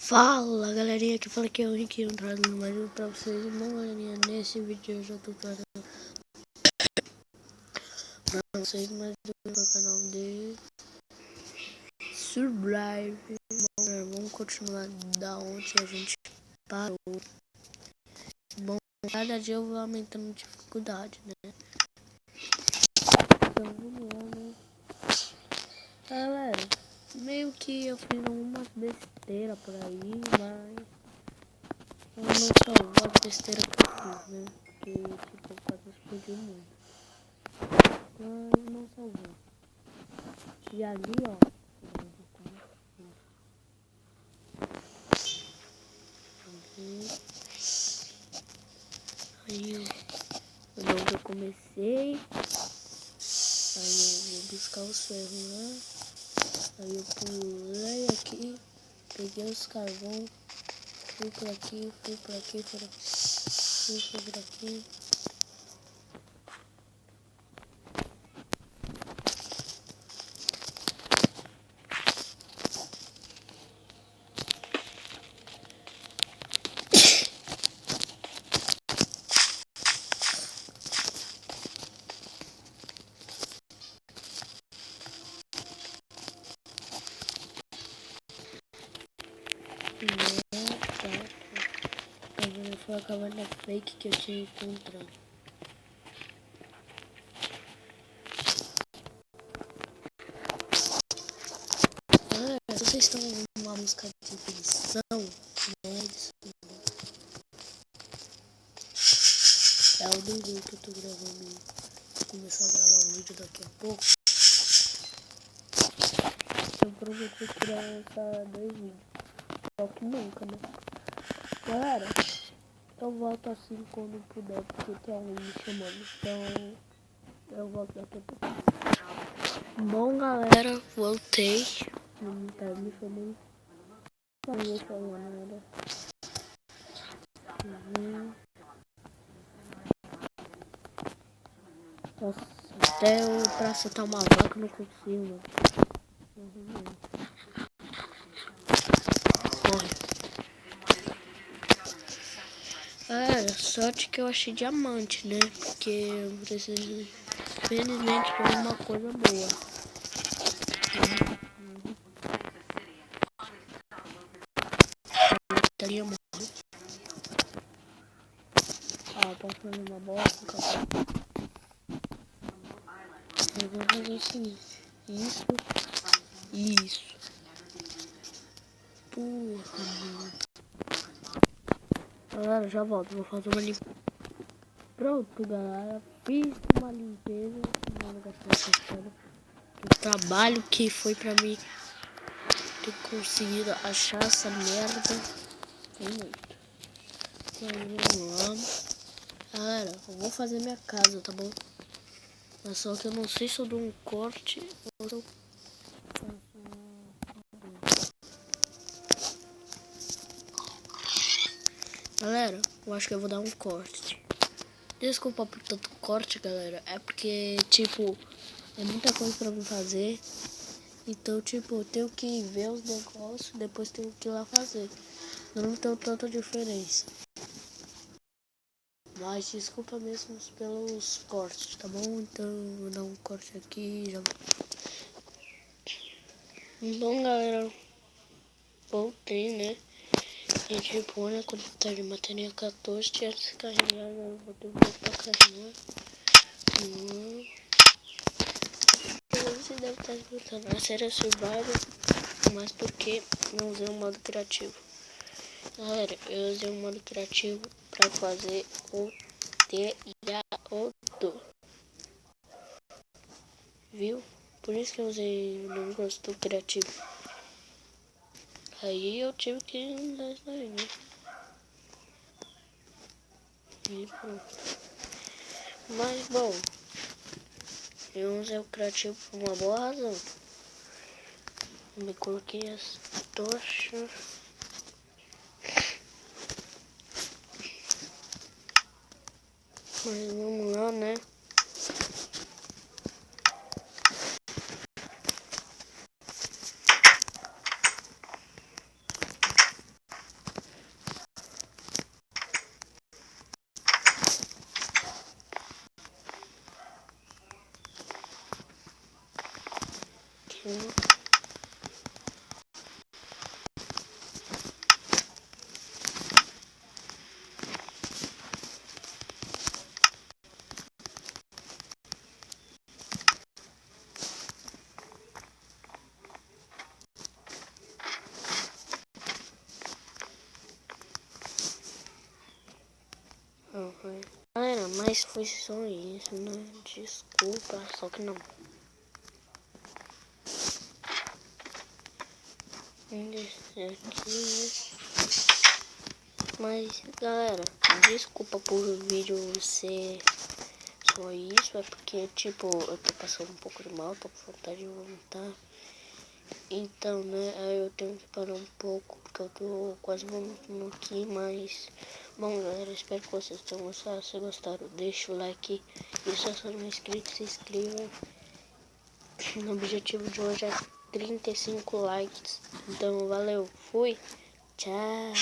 Fala galerinha, que fala que é o Rick trazendo mais um pra vocês. Bom galerinha, nesse vídeo eu já tô trazendo pra vocês mais um no canal de Survive. Bom, vamos continuar da onde a gente parou. Bom, cada dia eu vou aumentando a dificuldade, né? Então vamos lá, né? Galera, meio que eu fiz algumas besteiras por aí, mas eu não salvou as besteiras que eu fiz, né? Porque tipo, o quadro explodiu muito. Mas não salvou. E ali, ó. Aí, onde eu comecei. Aí eu vou buscar os ferros lá. Aí eu pulei aqui. Peguei os carvão. Fui por aqui, fui por aqui, fui por aqui. Foi a caverna fake que eu tinha encontrado. Se vocês estão ouvindo uma música de tensão, né? É o do que eu tô gravando. Vou começar a gravar um vídeo daqui a pouco. Eu prometi que ia lançar 2 vídeos. Só que nunca, né? Galera, eu volto assim quando puder, porque tem alguém me chamando. Então, eu volto daqui a pouco. Bom, galera, voltei. Não tá me falando. Não vou falar nada. Nossa, até eu pra soltar uma vaca não consigo, mano. Sorte que eu achei diamante, né? Porque eu preciso, felizmente, de uma coisa boa. Estaria morto. Posso fazer uma bosta, cara. Eu vou fazer o seguinte. Isso. Porra, mano. Galera, já volto. Vou fazer uma limpeza. Pronto, galera. Fiz uma limpeza. O trabalho que foi pra mim ter conseguido achar essa merda. Foi muito. Então, vamos lá. Galera, eu vou fazer minha casa, tá bom? Mas só que eu não sei se eu dou um corte ou se eu... Galera, eu acho que eu vou dar um corte. Desculpa por tanto corte, galera. É porque, tipo, é muita coisa pra mim fazer. Então, tipo, eu tenho que ver os negócios, depois tenho que ir lá fazer. Eu não tenho tanta diferença. Mas desculpa mesmo pelos cortes, tá bom? Então, eu vou dar um corte aqui e já... Bom, galera, voltei, né? E tipo, né, quando tá de bateria 14, tinha que se carregar, eu vou devolver pra carregar. Você deve estar escutando a série Survival, mas porque não usei o modo criativo. Galera, eu usei o modo criativo pra fazer o telhado. Viu? Por isso que eu usei o negócio do criativo. Aí eu tive que usar isso aí, né? E pronto. Mas bom, eu usei o criativo por uma boa razão. Eu me coloquei as tochas. Mas vamos lá, né? Mas foi só isso, né? Desculpa, só que não. Deixa aqui. Mas, galera, desculpa por o vídeo ser só isso. É porque, tipo, eu tô passando um pouco de mal, tô com vontade de vomitar. Então, né, aí eu tenho que parar um pouco, porque eu tô quase vomitando aqui, mas... Bom, galera, espero que vocês tenham gostado. Se gostaram, deixa o like. E se você não é inscrito, se inscreva. O objetivo de hoje é 35 likes. Então, valeu, fui, tchau.